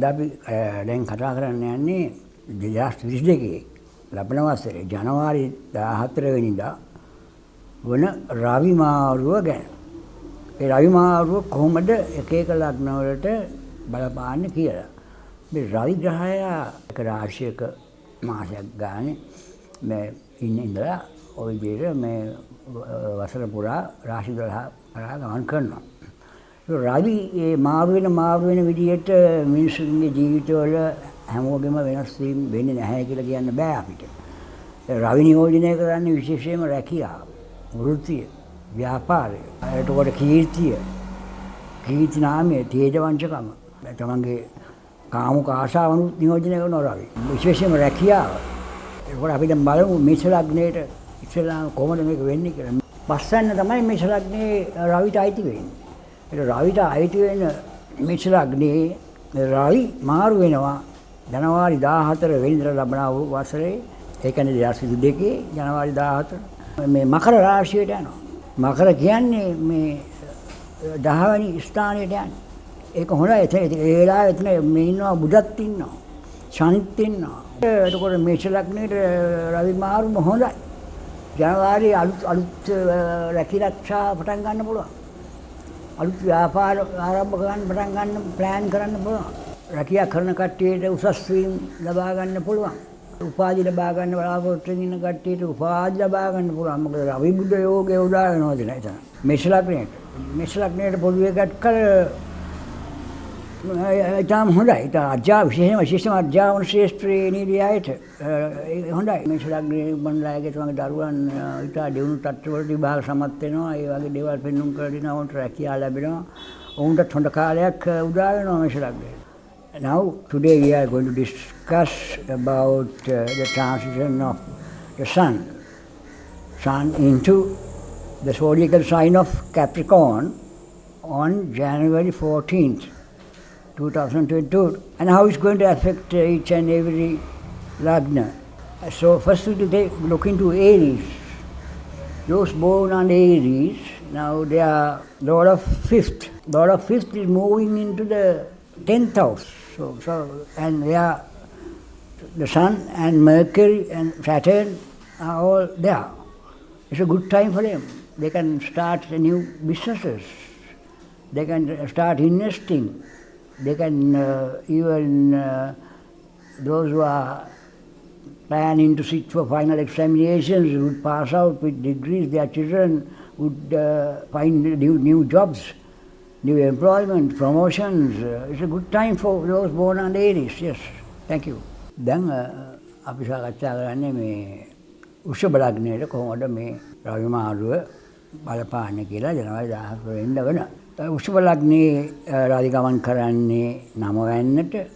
අද අපි දැන් කතා කරන්න යන්නේ 2022 ලබන වසරේ ජනවාරි 14 වෙනිදා වන රවි මාරුව ගැන. ඒ රවි මාරුව කොහොමද එක එක ලග්න වලට බලපාන්නේ කියලා. මේ රවි ග්‍රහය එක රාශියක මාසයක් ගානේ මේ ඉඳලා ওই විදිහට මේ වසර පුරා රාශි 12 කරා ගමන් කරනවා. රවි මේ මාරු වෙන විදිහට මිනිස්සුන්ගේ ජීවිතවල හැමෝගෙම වෙනස් වීම වෙන්නේ නැහැ කියලා කියන්න බෑ අපිට. රවි නියෝජනය කරන්නේ විශේෂයෙන්ම රැකියාව, වෘත්තිය, ව්‍යාපාරය, එතකොට කීර්ති නාමය, තේජවංශකම, තමන්ගේ කාමුක ආශාවනුත් නියෝජනය කරනවා රවි. විශේෂයෙන්ම රැකියාව. ඒකෝට අපි දැන් බලමු මේෂ ලග්නයේට ඉස්සෙල්ලාම කොහොමද මේක වෙන්නේ කියලා. පස්සෙන් තමයි මේෂ ලග්නයේ රවිට අයිති වෙන්නේ. රවිට අයිති වෙන මේෂ ලග්නයේ රවි මාරු වෙනවා ජනවාරි 14 වෙනිදා ලබන වසරේ. ඒ කියන්නේ 2022 ජනවාරි 14 මේ මකර රාශියට යනවා. මකර කියන්නේ මේ 10 වෙනි ස්ථානයට යන්නේ. ඒක හොඳයි. ඒ වෙලාවේ එතන මේ ඉන්නවා බුදත් ඉන්නවා. ශනිත් ඉන්නවා. එතකොට මේෂ ලග්නයේ රවි මාරුම හොඳයි. ජනවාරි අලුත් රැකිරක්ෂා පටන් ගන්න පුළුවන්. අලුත් ව්‍යාපාර ආරම්භ කරන්න පටන් ගන්න ප්ලෑන් කරන්න පුළුවන්. රැකියා කරන කට්ටියට උසස් වීම ලබා ගන්න පුළුවන්. උපාධි ලබා ගන්න බලාපොරොත්තු වෙන කට්ටියට උපාධි ලබා ගන්න පුළුවන්. මොකද රවි බුද්ධ යෝගය උදා වෙනවා දැන් එතන. මේෂ ලග්නයට පොදුවේ ගත්කල ඊටම හොඳයි. ඊට විශේෂම අධ්‍යාපන ශාස්ත්‍රයේ නීතියට හොඳයි. මේෂ ලග්නයේ මණ්ඩලයේ තමගේ දරුවන් ඊට දියුණු තත්ත්වවලට විභාග සමත් වෙනවා. ඒ වගේ දේවල් පෙන්වුම් කරලා දෙනවා. උන්ට රැකියාව ලැබෙනවා. උන්ට හොඳ කාලයක් උදා වෙනවා මේෂ ලග්නයේ. Now today we are going to discuss about the transition of the sun into the zodiacal sign of Capricorn on January 14th. 2022, and how it's going to affect each and every lagna. So first we will look into Aries. Those born on Aries, now they are Lord of Fifth. Lord of Fifth is moving into the 10th house. So and they are the Sun and Mercury and Saturn are all there. It's a good time for them. They can start new businesses. They can start investing. They can even those who are planning to sit for final examinations would pass out with degrees. Their children would find new jobs, new employment, promotions. It's a good time for those born on Aries. Yes, thank you. Then අපි සාකච්ඡා කරන්නේ මේ වෘෂභ ලග්නයේ කොහොමද මේ රවි මාරුව බලපාන්නේ කියලා ජනවාරි 14 වෙනිදා වෙන. වෘෂභ ලග්නයේ රාජ ගමන් කරන්නේ 9 වෙනිදාට.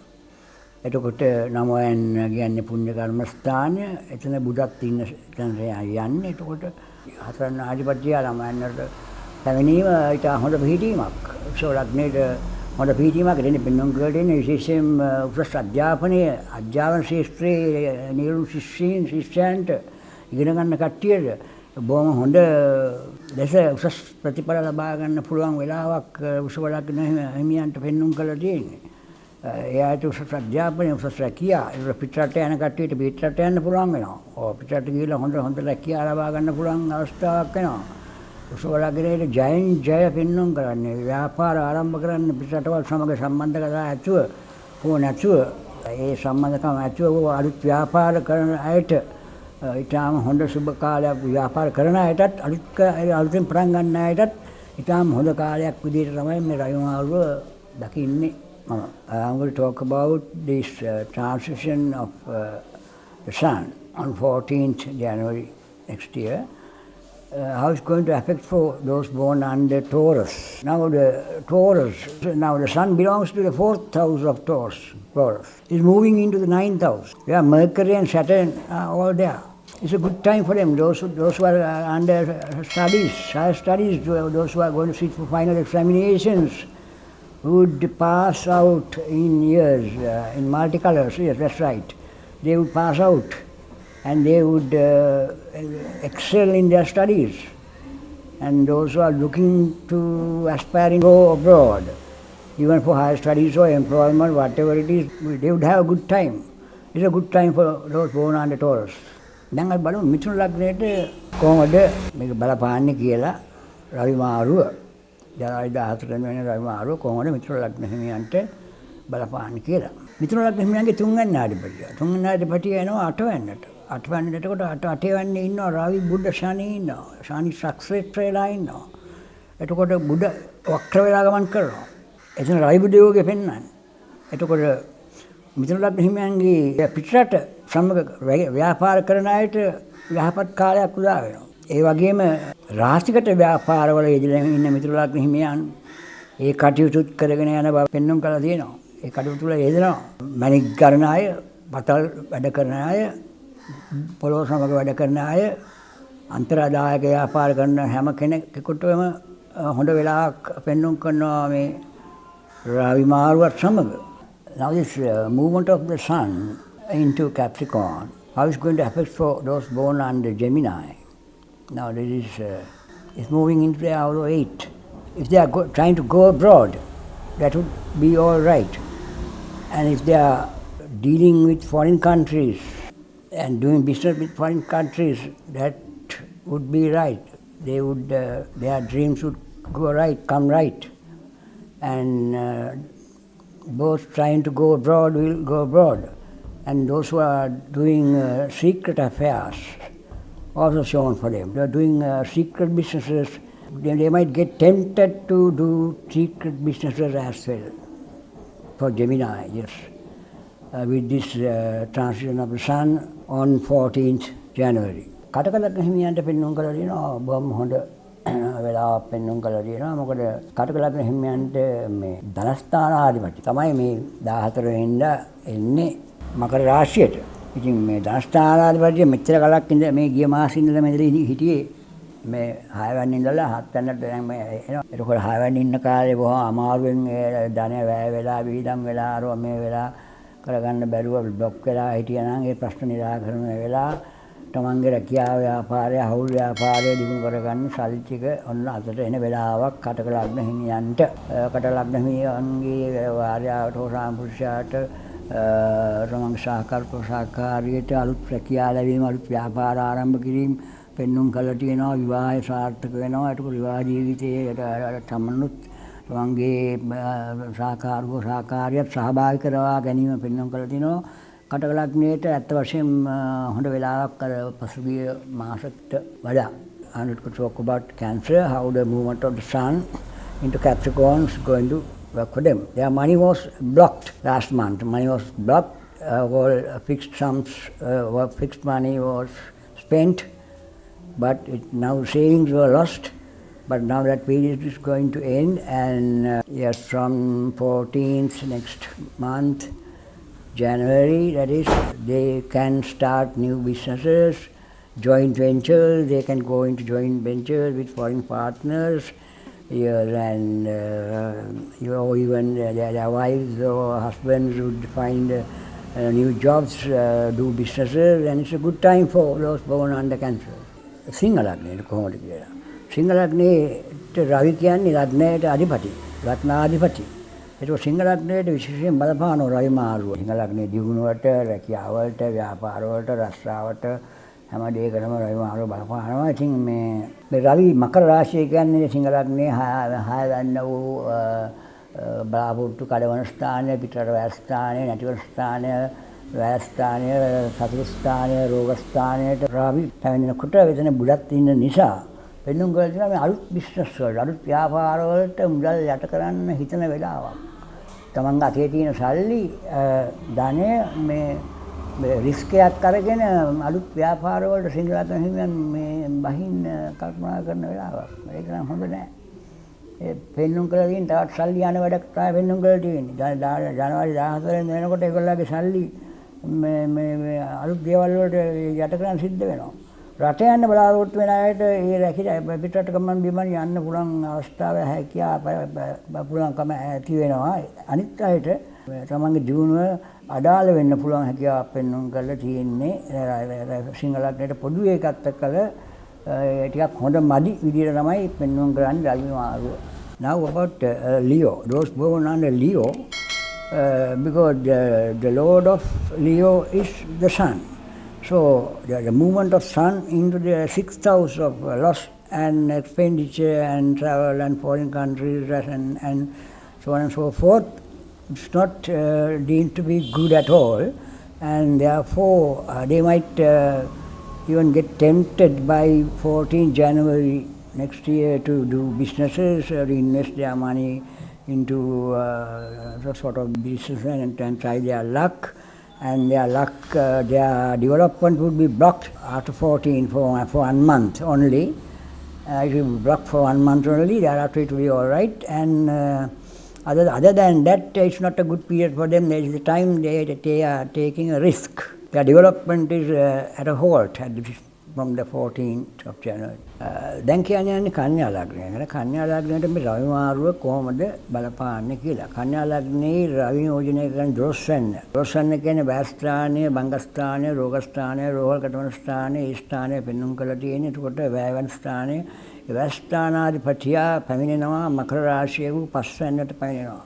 එතකොට 9 වෙනිදා කියන්නේ පුණ්‍ය කර්මස්ථානය. එතන බුදත් ඉන්න තැන යන්නේ. එතකොට හතරන ආධිපත්‍ය 9 වෙනිදාට පැමිණීම ඊට හොඳ පිහිටීමක්. වෘෂභ ලග්නයේ හොඳ පිහිටීමක් දෙන්නේ පෙන්වන්න කරගෙන විශේෂයෙන් උසස් අධ්‍යාපන ශාස්ත්‍රයේ නියුණු ශිෂ්‍යයන්ට ඉගෙන ගන්න කට්ටියට බොහොම හොඳ දැස උසස් ප්‍රතිඵල ලබා ගන්න පුළුවන් වෙලාවක් වෘෂභ ලග්න හිමියන්ට පෙන්වුම් කරලා තියෙන්නේ. එයාට උසස් අධ්‍යාපනය, උසස් රැකියාව, පිටරට යන කට්ටියට පිටරට යන්න පුළුවන් වෙනවා. පිටරට ගිහලා හොඳ රැකියාව ලබා ගන්න පුළුවන් අවස්ථාවක් වෙනවා. වෘෂභ ලග්නයේ ජය පෙන්වුම් කරන්නේ ව්‍යාපාර ආරම්භ කරන්න පිටරටවල් සමග සම්බන්ධකතා ඇතුව හෝ නැතුව ඒ සම්බන්ධකම් ඇතුව අලුත් ව්‍යාපාර කරන අයට ඊටාම හොඳ සුබ කාලයක් ව්‍යාපාර කරන අයටත් අලුතෙන් පටන් ගන්න අයටත් ඊටාම හොඳ කාලයක් විදිහට තමයි මේ රවි මාරුව දකින්නේ මම. I'm going to talk about this transition of the sun on 14th January next year. How it's going to affect for those born under Taurus. Now the sun belongs to the 4th house of Taurus. Is moving into the 9th house. Yeah, Mercury and Saturn are all there. It's a good time for them. Those who are under higher studies, those who are going to sit for final examinations would pass out in years, in multicolors. Yes, that's right. They would pass out. And they would excel in their studies. And those who are looking to aspiring to go abroad, even for higher studies or employment, whatever it is, they would have a good time. It's a good time for those born under Taurus. දැන් අපි බලමු මිථුන ලග්නයට කොහොමද මේක බලපාන්නේ කියලා. රවි මාරුව ජනවාරි 14 වෙනි රවි මාරුව කොහොමද මිථුන ලග්න හිමියන්ට බලපාන්නේ කියලා. මිථුන ලග්න හිමියන්ගේ තුන්වැනි ආධිපතිය. තුන්වැනි ආධිපතිය එනවා 8 වෙනිට. 8 වෙනිට එතකොට 8 වෙනිට ඉන්නවා රවි බුධ ශනි ඉන්නවා. ශනි සක්සෙට් වෙලා ඉන්නවා. එතකොට බුධ වක්‍ර වෙලා ගමන් කරනවා. එතන රවි බුධ යෝගය පෙන්වන්නේ. එතකොට මිථුන ලග්න හිමියන්ගේ පිටරට සමග ව්‍යාපාර කරන අයට යහපත් කාලයක් උදා වෙනවා. ඒ වගේම රාශිගත ව්‍යාපාරවල යෙදලා ඉන්න මිථුන ලග්න හිමියන් ඒ කටයුතු කරගෙන යන බව පෙන්වන්න කරලා තියෙනවා. ඒ කටයුතු වල යෙදෙනවා. මැණික් කරන අය, පතල් වැඩ කරන අය, පොළොව සමග වැඩ කරන අය, අන්තරාදායක ව්‍යාපාර කරන හැම කෙනෙකුටම හොඳ වෙලාවක් පෙන්වන්න කරනවා මේ රවි මාරුවත් සමග. Now this movement of the sun into Capricorn, how is going to affect for those born under Gemini? Now this is moving into the hour 8. If they are trying to go abroad, that would be all right. And if they are dealing with foreign countries and doing business with foreign countries, that would be right. They would, their dreams would go right, come right. And those trying to go abroad will go abroad. And those who are doing secret affairs, also shown for them. They are doing secret businesses. They might get tempted to do secret businesses as well. For Gemini, yes. With this transition of the sun on 14th January. කටකලග්න හිමියන්ට පෙන්වන්න කරලා තියෙනවා බොහොම හොඳ වෙලාවක් පෙන්වන්න කරලා තියෙනවා. මොකද කටකලග්න හිමියන්ට මේ ධනස්ථානාධිපති තමයි මේ 14 වෙනිදා එන්නේ මකර රාශියට. ඉතින් මේ ධනස්ථානාධිපතිය මෙච්චර කලක් ඉඳලා මේ ගිය මාසෙ ඉඳලා මෙතන හිටියේ මේ 6 වෙනි ඉඳලා 7 වෙනිදාට දැන් මේ එනවා. ඒකෝල 6 වෙනි ඉන්න කාලේ බොහොම අමාරුවෙන් ධනය වැය වෙලා විහිදම් වෙලා අරව මේ වෙලා කරගන්න බැරුව බ්ලොක් වෙලා හිටියා නම් ඒ ප්‍රශ්න නිරාකරණය වෙලා තමන්ගේ රැකියාව ව්‍යාපාරය හවුල් ව්‍යාපාරය දිනු කරගන්න සල්ලි ටික ඔන්න අතට එන වෙලාවක් කටකලග්න හිමියන්ට කටකලග්න හිමියන්ගේ වාර්යාවට හෝ සාම්පුරුෂයාට තමන්ගේ සහකාරියට අලුත් රැකියාව ලැබීම අලුත් ව්‍යාපාර ආරම්භ කිරීම පෙන්눔 කළා තියෙනවා. විවාහය සාර්ථක වෙනවා. ඒක විවාහ ජීවිතයේ තමනුත් තමන්ගේ සහකාරියත් සහභාගී කරවා ගැනීම පෙන්눔 කළා තියෙනවා. කටකලග්නයට ඇත්ත වශයෙන්ම හොඳ වෙලාවක් අර පසුගිය මාසෙකට වඩා. And it could talk about Cancer, how the movement of the sun into Capricorn is going to work for them. Their money was blocked last month. Money was blocked. All fixed sums, fixed money was spent, but now savings were lost. But now that period is going to end, and yes, from 14th next month, January, that is, they can start new businesses, joint ventures. They can go into joint ventures with foreign partners, and even their wives or husbands would find new jobs, do businesses, and it's a good time for those born under Cancer. සිංහ ලග්නයට කොහොමද කියලා. සිංහ ලග්නයේ රවි කියන්නේ ලග්නයට අධිපති, ලග්නාධිපති. ඒක සිංහ ලග්නයේ විශේෂයෙන් බලපාන රවි මාරුව. සිංහ ලග්නයේ දියුණුවට, රැකියාවලට, ව්‍යාපාරවලට, රස්සාවට හැම දෙයකටම රවි මාරුව බලපානවා. ඉතින් මේ රවි මකර රාශිය කියන්නේ සිංහ ලග්නයේ 6 ගන්න වූ බලාපොරොත්තු කඩවන ස්ථානය, පිටර වැය ස්ථානය, නැතිවන ස්ථානය, වැය ස්ථානය, සතුරු ස්ථානය, රෝග ස්ථානයට රවි පැමිණෙනකොට වෙන බුලත් ඉන්න නිසා පෙන්නුම් කරලා තියෙනවා මේ අලුත් බිස්නස් වල අලුත් ව්‍යාපාර වලට මුදල් යට කරන්න හිතන වෙලාවක්. තමන්ගේ අතේ තියෙන සල්ලි ධනය මේ රිස්ක් එකක් අරගෙන අලුත් ව්‍යාපාර වලට සිංහ ලග්න හිමියන් මේ බහින්න කල්පනා කරන වෙලාවක්. ඒක නම් හොඳ නෑ. ඒ පෙන්නුම් කරලා තියෙන තවත් සල්ලි යන වැඩක් තමයි පෙන්නුම් කරලා තියෙන්නේ. ජනවාරි 14 වෙනිදා වෙනකොට ඒගොල්ලන්ගේ සල්ලි මේ අලුත් දේවල් වලට යට කරන්න සිද්ධ වෙනවා. රට යන්න බලාපොරොත්තු වෙන අයට ඒ රැකියා පිටරට ගමන් බිමන් යන්න පුළුවන් අවස්ථාව හැකියාව පුළුවන්කම ඇති වෙනවා. අනිත් අයට තමන්ගේ ජීවනය අඩාල වෙන්න පුළුවන් හැකියාවක් පෙන්වන්න කරලා තියෙන්නේ සිංහ ලග්නයට පොදු එකත් එක්කලා ටිකක් හොඳ මදි විදියට තමයි පෙන්වන්න කරන්නේ රවි මාරුව. Now about Leo, those born under Leo, because the lord of Leo is the sun. So the movement of sun into the sixth house of loss and expenditure and travel and foreign countries and so on and so forth, it's not deemed to be good at all, and therefore they might even get tempted by 14 January next year to do businesses or invest their money into sort of business and try their luck. And their luck, their development would be blocked after 14 for 1 month only. It will be blocked for 1 month only, thereafter it will be all right. And other than that, it's not a good period for them. There is a time they are taking a risk. Their development is at a halt from the 14th of January. දැන් කියන්නේ කන්‍යා ලග්නය. يعني කන්‍යා ලග්නයට මේ රවි මාරුව කොහොමද බලපාන්නේ කියලා. කන්‍යා ලග්නයේ රවි නියෝජනය කරන 12 වෙනි. 12 වෙනි කියන්නේ වැස්ථානය, බංගස්ථානය, රෝගස්ථානය, රෝහල් කටවන ස්ථානය, ඒ ස්ථානය පෙන්වුම් කරලා තියෙන්නේ. එතකොට වැයවන ස්ථානය, වැස්ථානාධිපතියා පැමිණෙනවා මකර රාශිය වූ 5 වෙනිට පැමිණෙනවා.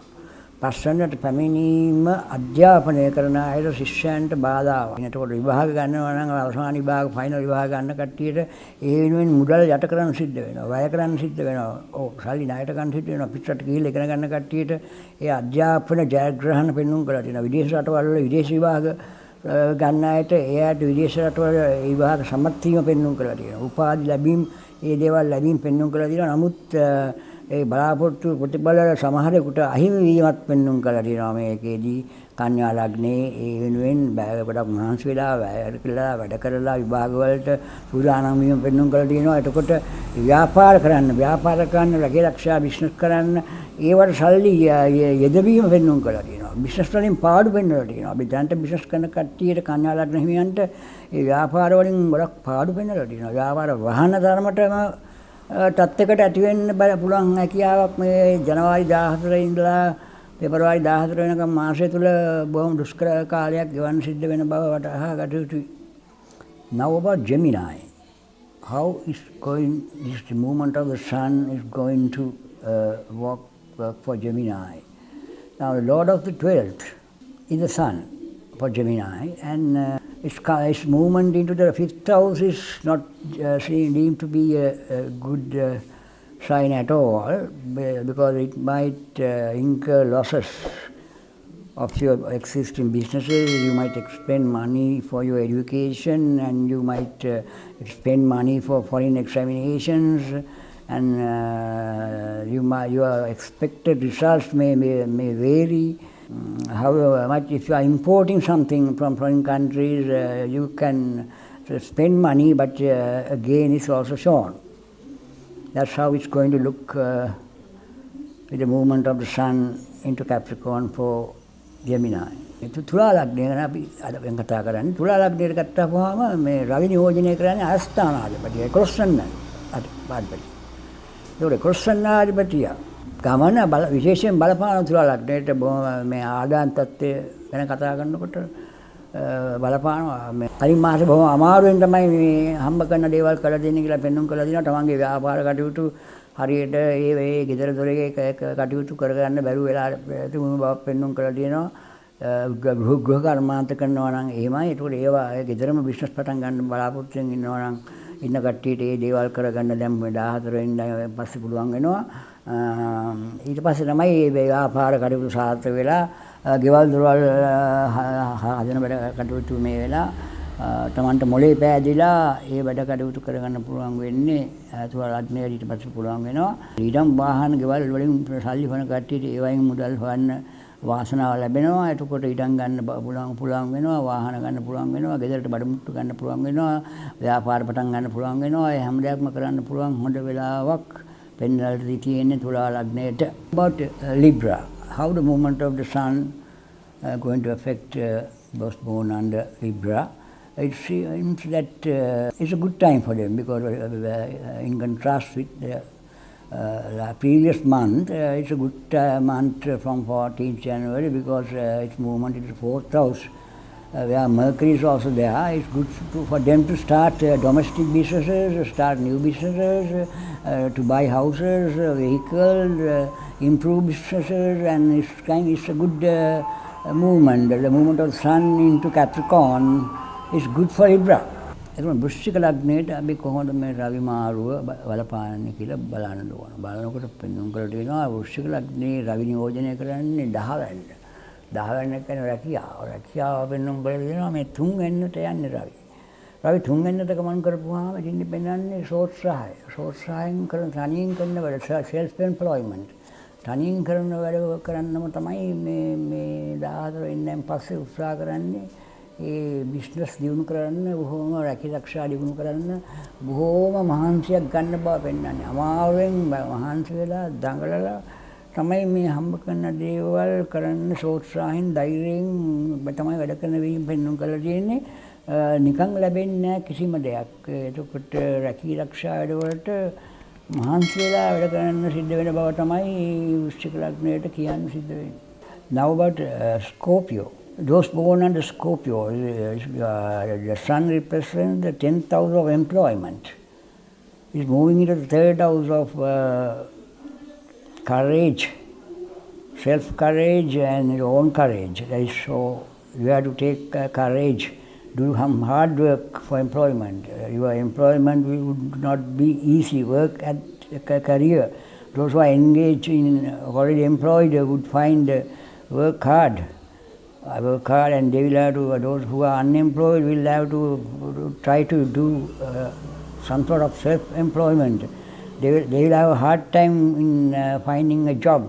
5 වෙනිට පැමිණීම අධ්‍යාපනය කරන අයට ශිෂ්‍යයන්ට බාධාවක්. එතකොට විභාග ගන්නවා නම් අවසාන විභාග ෆයිනල් විභාග ගන්න කට්ටියට ඒ වෙනුවෙන් මුදල් යට කරන්න සිද්ධ වෙනවා. වැය කරන්න සිද්ධ වෙනවා. ඔව් සල්ලි ණයට ගන්න සිද්ධ වෙනවා. පිටරට ගිහිල්ලා ඉගෙන ගන්න කට්ටියට ඒ අධ්‍යාපන ජයග්‍රහණ පෙන්වුම් කරලා තියෙනවා. විදේශ රටවල් වල විදේශ විභාග ගන්න අයට එයාට විදේශ රටවල විභාග සමත් වීම පෙන්වුම් කරලා තියෙනවා. උපාධි ලැබීම් ඒ දේවල් ලැබීම් පෙන්වුම් කරලා තියෙනවා. නමුත් ඒ බලාපොරොත්තු ප්‍රතිඵල සමහරෙකුට අහිමි වීමත් පෙන්වුම් කරලා තියෙනවා මේකේදී. කන්‍යා ලග්නේ ඒ වෙනුවෙන් ගොඩක් මහන්සි වෙලා වැඩ කරලා විභාග වලට සූදානම් වීම පෙන්වුම් කරලා තියෙනවා. එතකොට ව්‍යාපාර කරන්න රැකියරක්ෂා බිස්නස් කරන්න ඒවට සල්ලි යෙදවීම පෙන්වුම් කරලා තියෙනවා. බිස්නස් වලින් පාඩු පෙන්වලා තියෙනවා. අපි දැනට බිස්නස් කරන කට්ටියට කන්‍යා ලග්න හිමියන්ට ඒ ව්‍යාපාර වලින් ගොඩක් පාඩු පෙන්වලා තියෙනවා. ව්‍යාපාර වහන ධර්මතම තත්යකට ඇති වෙන්න පුළුවන් හැකියාවක් මේ ජනවාරි 14 ඉඳලා පෙබරවාරි 14 වෙනකම් මාසය තුල බොහොම දුෂ්කර කාලයක් ගෙවන්න සිද්ධ වෙන බව වටහා ගත යුතුයි. Now about Gemini. How is going this movement of the sun is going to work for Gemini. Now the lord of the 12th is the sun for Gemini, and its movement into the 5th house is not deemed to be a good sign at all, because it might incur losses of your existing businesses. You might expend money for your education, and you might expend money for foreign examinations, and your expected results may vary. However much, if you are importing something from foreign countries, you can spend money, but a gain is also shown. That's how it's going to look with the movement of the sun into Capricorn for Gemini. තුලා ලග්නය ගැන අපි අද වෙන කතා කරන්නේ. තුලා ලග්නයට ගත්තාම මේ රවි නියෝජනය කරන්නේ අස්ථානාධිපතිය 11 අධිපති. ඒක 11 අධිපතිය ගමන විශේෂයෙන් බලපාන තුලා ලග්නයට මේ ආදායම් තත්ත්වය ගැන කතා කරනකොට බලපානවා. මේ කලින් මාසේ බොහොම අමාරුවෙන් තමයි මේ හම්බ කරන දේවල් කළ දෙන්නේ කියලා පෙන්වුම් කරලා දිනවා. තමන්ගේ ව්‍යාපාර කටයුතු හරියට ඒ ගෙදර දොරේ කටයුතු කරගන්න බැරුව වෙලා තිබුණු බව පෙන්වුම් කරලා දිනවා. ගෘහ කර්මාන්ත කරනවා නම් එහෙමයි. ඒකට ඒවා ගෙදරම බිස්නස් පටන් ගන්න බලාපොරොත්තුෙන් ඉන්නවා නම් ඉන්න කට්ටියට ඒ දේවල් කරගන්න දැන් 14 වෙනිදා පස්සේ පුළුවන් වෙනවා. ඊට පස්සේ තමයි මේ ව්‍යාපාර කටයුතු සාර්ථක වෙලා ගෙවල් දොරවල් හදන වැඩ කටයුතු මේ වෙලා තමන්ට මොලේ පෑදිලා ඒ වැඩ කටයුතු කරගන්න පුළුවන් වෙන්නේ තුලා ලග්නයේ ඊට පස්සේ පුළුවන් වෙනවා. ඊටම වාහන ගෙවල් වලින් සල්ලි හොයන කට්ටියට ඒ වයින් මුදල් හොයන්න වාසනාව ලැබෙනවා. එතකොට ඉඩම් ගන්න පුළුවන් වෙනවා, වාහන ගන්න පුළුවන් වෙනවා, ගෙදරට බඩමුට්ටු ගන්න පුළුවන් වෙනවා, ව්‍යාපාර පටන් ගන්න පුළුවන් වෙනවා. ඒ හැම දෙයක්ම කරන්න පුළුවන් හොඳ වෙලාවක් පෙන්වලා තියෙන්නේ තුලා ලග්නයට. About Libra, how the movement of the sun going to affect those born under Libra. It seems that it's a good time for them, because in contrast with the previous month, it's a good month from 14th January, because its movement is the 4th house, where Mercury is also there. It's good for them to start domestic businesses, start new businesses, to buy houses, vehicles, improve businesses, and it's a good movement. The movement of the sun into Capricorn is good for Libra. එතකොට වෘශ්චික ලග්නයේට අපි කොහොමද මේ රවි මාරුව බලපාන්නේ කියලා බලන්න ඕන. බලනකොට පෙන්වන්න කරලා තියෙනවා වෘශ්චික ලග්නයේ රවි නියෝජනය කරන්නේ 10 වෙනිද. 10 වෙනිද කියන්නේ රැකියාව. රැකියාව පෙන්වන්න කරලා තියෙනවා මේ 3 වෙනිදට යන්නේ රවි. රවි 3 වෙනිදට ගමන් කරපුවාම ඉතින් පෙන්වන්නේ සෝත්සාහය. සෝත්සාහයෙන් කරන තනියෙන් කරන වැඩ self employment. තනියෙන් කරන වැඩ කරන්නම තමයි මේ 14 වෙනිදාන් පස්සේ උත්සාහ කරන්නේ. ඒ බිස්නස් දියුණු කරන්න බොහොම රැකිරක්ෂා දියුණු කරන්න බොහොම මහන්සියක් ගන්න බව පෙන්වන්නේ. අමාරුවෙන් මහන්සි වෙලා දඟලලා තමයි මේ හම්බ කරන දේවල් කරන්න සෝත්සාහයෙන් ධෛර්යයෙන් තමයි වැඩ කරන වීම පෙන්වන්න කරලා තියෙන්නේ. නිකන් ලැබෙන්නේ නැහැ කිසිම දෙයක්. එතකොට රැකිරක්ෂා වැඩවලට මහන්සි වෙලා වැඩ කරන්න සිද්ධ වෙන බව තමයි වෘශ්චික ලග්නයට කියන්න සිද්ධ වෙන්නේ. Now about Scorpio. Those born under Scorpio, the sun represents the 10th house of employment. It's moving into the 3rd house of courage, self-courage and your own courage. So you have to take courage, do some hard work for employment. Your employment would not be easy work at a career. Those who are engaged in already employed would find work hard. Work hard, and they will have to, those who are unemployed will have to try to do some sort of self-employment. They will have a hard time in finding a job.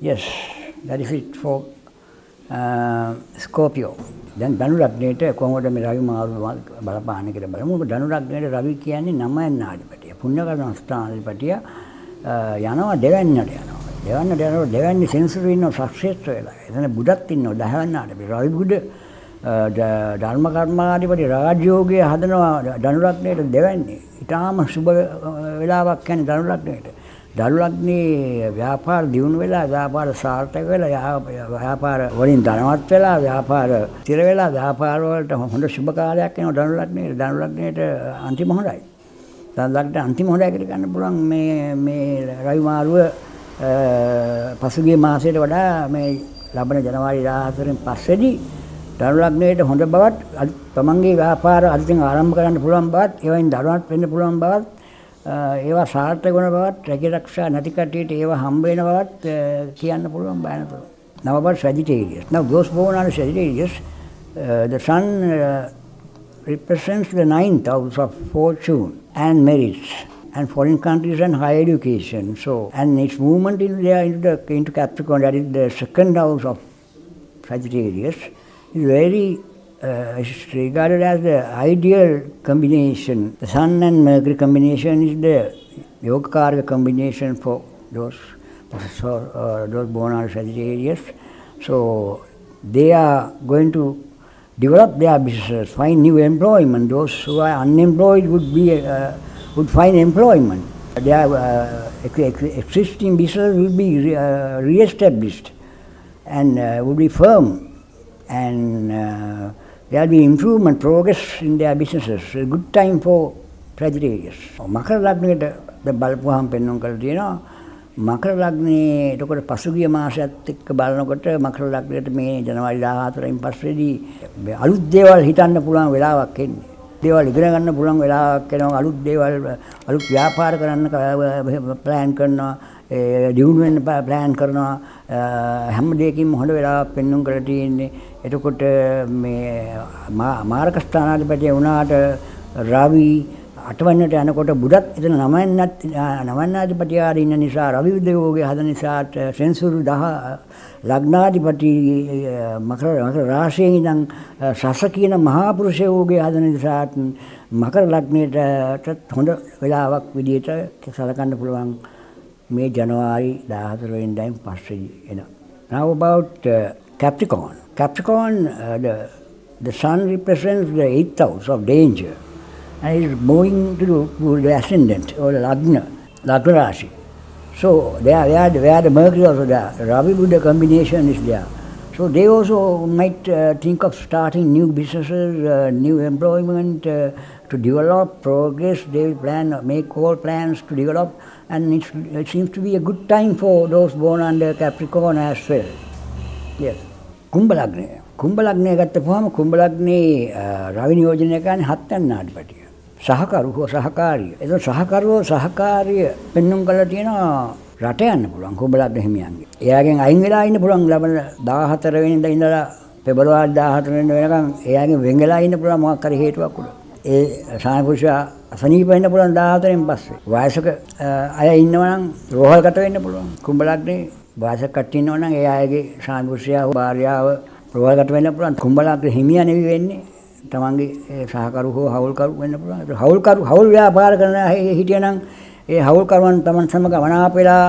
Yes, that is it for Scorpio. දැන් ධනු ලග්නයේට කොහොමද මේ රවි මාරුව බලපාන්නේ කියලා බලමු. ධනු ලග්නයේ රවි කියන්නේ 9 නාධිපතිය. පුණ්‍ය කර්ම ස්ථානාධිපතිය යනවා දෙවැන්නට යනවා. දෙවන්නේ සෙන්සුරු ඉන්නවා සක්ෂේත්‍ර වෙලා. එතන බුදත් ඉන්නවා 10 වෙනිදාට. රවි බුද ධර්ම කර්මාධිපති රාජ්‍යෝගයේ හදනවා ධනු ලග්නයට දෙවන්නේ. ඊටාම සුබ වෙලාවක් කියන්නේ ධනු ලග්නයට. ධනු ලග්නේ ව්‍යාපාර දියුණු වෙලා, ව්‍යාපාර සාර්ථක වෙලා, ව්‍යාපාර වලින් ධනවත් වෙලා, ව්‍යාපාර ස්ථිර වෙලා, ව්‍යාපාර වලට හොඳ සුබ කාලයක් එනවා ධනු ලග්නයට. ධනු ලග්නයට අන්තිම හොඳයි. ධනු ලග්නට අන්තිම හොඳයි කියලා ගන්න පුළුවන් මේ රවි මාරුව පසුගිය මාසයට වඩා මේ ලබන ජනවාරි 14 පස්සේදී ධනු ලග්නයේ හොඳ බවත් තමන්ගේ ව්‍යාපාර අලුතින් ආරම්භ කරන්න පුළුවන් බවත් ඒවෙන් ධනවත් වෙන්න පුළුවන් බවත් ඒවා සාර්ථක වන බවත් රැකිරක්ෂා නැති කටියට ඒවා හම්බ වෙන බවත් කියන්න පුළුවන් බයන පුළුවන්. Now about Sagittarius. Now those born under Sagittarius, the sun represents the 9th house of fortune and merits, and foreign countries and higher education. So, and its movement into Capricorn, that is the 2nd house of Sagittarius, is very is regarded as the ideal combination. The Sun and Mercury combination is the Yogakaraka combination for those born under Sagittarius. So, they are going to develop their business, find new employment. Those who are unemployed would find employment. Their existing business will be re-established and will be firm, and there will be improvement, progress in their businesses. A good time for Sagittarius. මකර ලග්නයට බලපුවාම පෙන්වන්න කරලා තියෙනවා. මකර ලග්නේ එතකොට පසුගිය මාසයත් එක්ක බලනකොට මකර ලග්නයට මේ ජනවාරි 14 පස්සේදී අලුත් දේවල් හිතන්න පුළුවන් වෙලාවක් එන්නේ. දේවල් ඉගෙන ගන්න පුළුවන් වෙලාවක් එනවා. අලුත් දේවල් අලුත් ව්‍යාපාර කරන්න ප්ලෑන් කරනවා, දියුණු වෙන්න ප්ලෑන් කරනවා. හැම දෙයකින්ම හොඳ වෙලාවක් පෙන්වන්න කරලා තියෙන්නේ. එතකොට මේ මාරක ස්ථානාධිපති වුණාට රවි 8 වෙනිට යනකොට බුදත් එතන 9 අධිපතියාට ඉන්න නිසා රවි උදයෝගේ හදන නිසාට සෙන්සුරු 10 ලග්නාධිපති මකර රාශියෙන් ඉඳන් සස කියන මහා පුරුෂයෝගේ හදන නිසාට මකර ලග්නයට හොඳ වෙලාවක් විදියට සලකන්න පුළුවන් මේ ජනවාරි 14 වෙනිදායින් පස්සේ එන. Now about Capricorn. Capricorn, the sun represents the 8th house of danger. And it is moving to the ascendant or the Lagna Rashi. So where the Mercury also there, Ravi Buddha combination is there. So they also might think of starting new businesses, new employment, to develop, progress. They will make all plans to develop, and it seems to be a good time for those born under Capricorn as well. Yes. කුම්භ ලග්නය. කුම්භ ලග්නය ගත්තපුවාම කුම්භ ලග්නේ රවි නියෝජනය කරන්නේ 7 වෙනි අධිපතිය. සහකරු හෝ සහකාරිය. ඒක සහකරුවෝ සහකාරිය පෙන්눔 කරලා තියෙනවා රට යන්න පුළුවන් කුම්භ ලග්න හිමියන්ගේ. එයාගෙන් අයින් වෙලා ඉන්න පුළුවන් ලබන 14 වෙනිදා ඉඳලා පෙබරවාරි 14 වෙනිදා වෙනකන් එයාගෙන් වෙන් වෙලා ඉන්න පුළුවන් මොකක් හරි හේතුවක් උඩ. ඒ සානපුරුෂයා අසනීප වෙන්න පුළුවන් 14න් පස්සේ. වයසක අය ඉන්නවා නම් රෝහල්ගත වෙන්න පුළුවන්. කුම්භ ලග්නේ වයසක කට්ටිය ඉන්නවා නම් ඒ අයගේ සානපුරුෂයා භාර්යාව රෝහල්ගත වෙන්න පුළුවන්. කුම්භ ලග්න හිමියා නෙවෙයි වෙන්නේ. තමන්ගේ සහකරු හෝ හවුල්කරු වෙන්න පුළුවන්. හවුල් ව්‍යාපාර කරන හිටියනම් ඒ හවුල්කරුවන් තමන් සමග මනාප වෙලා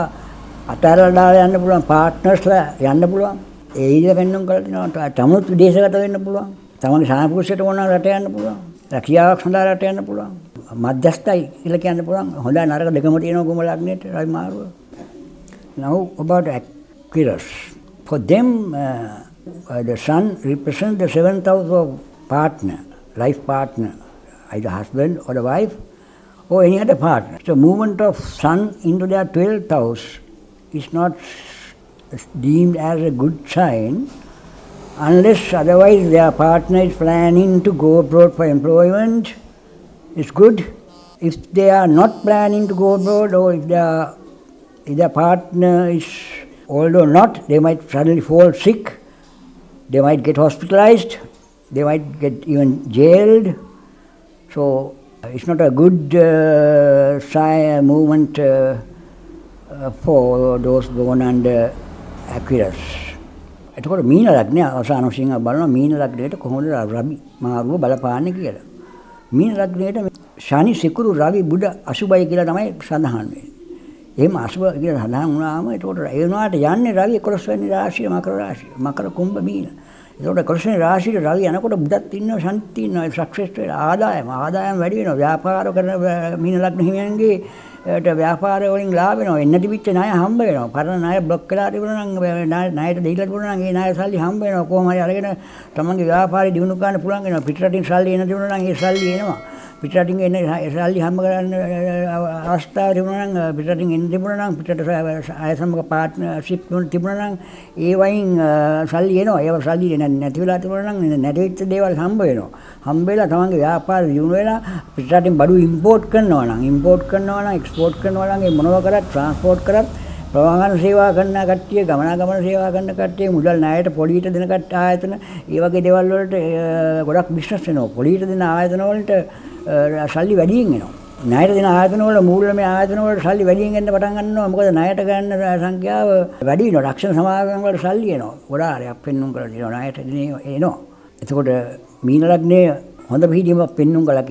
අතහැරලා දාලා යන්න පුළුවන්. පාර්ට්නර්ස්ලා යන්න පුළුවන්. ඒ ඉඳ වෙන්නම් කරලා තිනවා. තමනුත් විදේශගත වෙන්න පුළුවන්. තමන්ගේ සානපුරුෂයට ඕන රට යන්න පුළුවන්. රැකියාවක් සඳහා රට යන්න පුළුවන්. මධ්‍යස්ථයි කියලා කියන්න පුළුවන්. හොඳයි නරක දෙකම තියෙනවා කුම්භ ලග්නෙට රවි මාරුව. Now about Aquarius. For them, the sun represents the 7th house of partner, life partner, either husband or the wife or any other partner. So movement of sun into their 12th house is not deemed as a good sign unless otherwise their partner is planning to go abroad for employment. It's good. If they are not planning to go abroad, or if their partner is, although not, they might suddenly fall sick, they might get hospitalized, they might get even jailed. So it's not a good movement for those born under Aquarius. එතකොට මීන ලග්නය අවසාන වශයෙන් බලනවා මීන ලග්නයට කොහොමද රවි මාරුව බලපාන්නේ කියලා. මීන ලග්නයට ශනි සිකුරු රවි බුධ අසුබයි කියලා තමයි සඳහන් වෙන්නේ. එහෙම අසුබ කියලා සඳහන් වුණාම එතකොට ඒ වුණාට යන්නේ රවි 11 වෙනි රාශිය මකර රාශිය. මකර කුම්භ මීන. එතකොට 11 වෙනි රාශියේ රවි යනකොට බුධත් ඉන්නවා ශනිත් ඉන්නවා සක්සස් වෙලා ආදායම වැඩි වෙනවා. ව්‍යාපාර කරන මීන ලග්න හිමියන්ගේ ව්‍යාපාර වලින් ලාභ වෙනවා. එන්න තිබිච්ච ණය හම්බ වෙනවා. පරණ ණය બ્લોක් කරලා තිබුණා නම් ණයට දීලා තිබුණා නම් ඒ ණය සල්ලි හම්බ වෙනවා. කොහොම හරි අරගෙන තමන්ගේ ව්‍යාපාරය දියුණු කරන්න පුළුවන් වෙනවා. පිටරටින් සල්ලි එන තිබුණා නම් ඒ සල්ලි එනවා. පිටරටින් එන සල්ලි හම්බ කරන්න අවස්ථාව තිබුණා නම් පිටරටින් එන්න තිබුණා නම් පිටරට අය සමග පාර්ට්නර්ෂිප් තිබුණා නම් ඒ වයින් සල්ලි එනවා. ඒව සල්ලි නැති වෙලා තිබුණා නම් නැති වෙච්ච දේවල් හම්බ වෙනවා. හම්බ වෙලා තමන්ගේ ව්‍යාපාරය දියුණු වෙලා පිටරටින් බඩු ඉම්පෝට් කරනවා නම් එක්ස්පෝට් කරනවා නම් ඒ මොනවා කරත් ට්‍රාන්ස්පෝට් කරත් ප්‍රවාහන සේවා කරන කට්ටිය ගමනාගමන සේවා කරන කට්ටිය මුදල් ණයට පොලියට දෙන ආයතන ඒ වගේ දේවල් වලට ගොඩක් බිස්නස් වෙනවා. පොලියට දෙන ආයතන වලට සල්ලි වැඩියෙන් එනවා. ණයට දෙන ආයතන වල මූල්‍යමය ආයතන වල සල්ලි වැඩියෙන් එන්න පටන් ගන්නවා. මොකද ණයට ගන්න සංඛ්‍යාව වැඩි වෙනවා. රක්ෂණ සමාගම් වල සල්ලි එනවා. ගොඩාක් පෙන්නුම් කරලා තියෙනවා. ණයට එනවා. එතකොට මීන ලග්නයේ හොඳ පිළිදීමක් පෙන්නුම් කරලා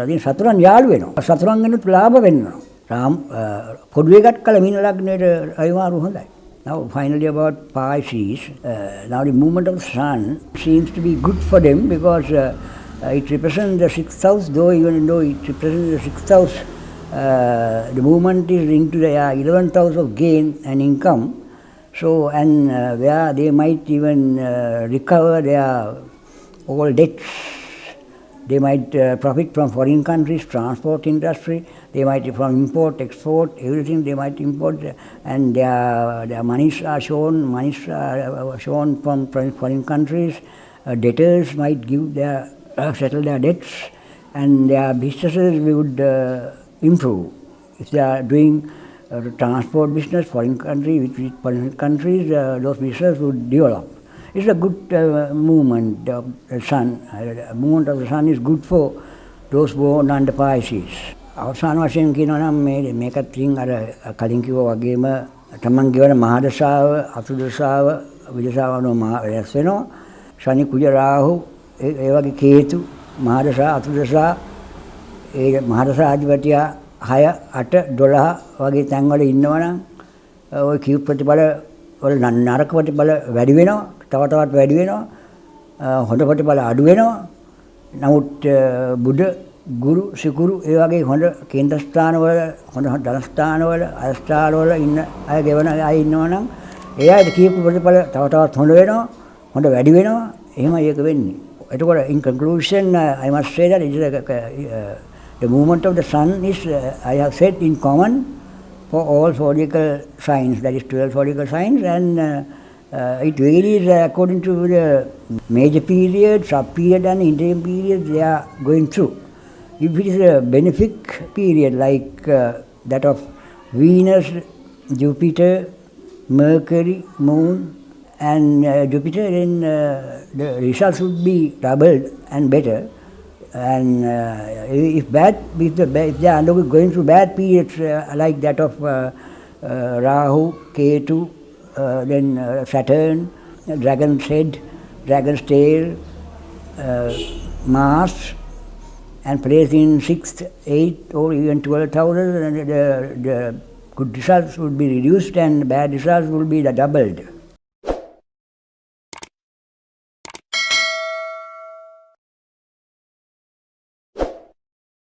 තියෙන සතුරන් යාළු වෙනවා. සතුරන් වෙනුත් ලාභ වෙනවා. පොඩුවේ ගත් කල මීන ලග්නයේ රවි මාරුව හොඳයි. Now finally about Pisces. Now the movement of the sun seems to be good for them because it represents the 6th house, even though it represents the 6th house, the movement is into the 11th house of gain and income. So, and where they might even recover their all debts. They might profit from foreign countries, transport industry. They might from import, export, everything they might import, and their monies are shown from foreign countries. Debtors might give settle their debts, and their businesses would improve. If they are doing transport business, foreign countries, those businesses would develop. It's a good movement of the sun. Movement of the sun is good for those born under Pisces. අවසාන වශයෙන් කියනවා නම් මේකත් තින් අර කලින් කිව්වා වගේම තමන් කියවන මහදශාව, අතුදශාව, විදශාව වෙනස් වෙනවා. ශනි කුජ රාහු ඒ වගේ කේතු මහදශා අතුදශා ඒ මහදශා අධිපතියා 6 8 12 වගේ තැන්වල ඉන්නවනම් ওই කියු ප්‍රතිඵල වල නරක ප්‍රතිඵල වැඩි වෙනවා. තවත් වැඩි වෙනවා. හොඳ ප්‍රතිඵල අඩු වෙනවා. නමුත් බුධ ගුරු සිකුරු ඒ වගේ හොඳ කේන්ද්‍ර ස්ථානවල හොඳ ධන ස්ථානවල අස්ථානවල ඉන්න අය ගෙවන අය ඉන්නවනම් ඒ අයට කියපු ප්‍රතිඵල තවත් හොඳ වෙනවා. හොඳ වැඩි වෙනවා. එහෙමයි ඒක වෙන්නේ. එතකොට in conclusion I must say that it is the movement of the sun is I have said in common for all zodiacal signs, that is 12 zodiacal signs, and it varies according to the major period, sub-period and interim period they are going through. If it is a benefic period like that of Venus, Jupiter, Mercury, Moon and Jupiter, then the results would be doubled and better. And if they are going through bad periods like that of Rahu, Ketu, then Saturn, Dragon's Head, Dragon's Tail, Mars, and placed in 6th, 8th or even 12th houses, the good results would be reduced and bad results would be doubled.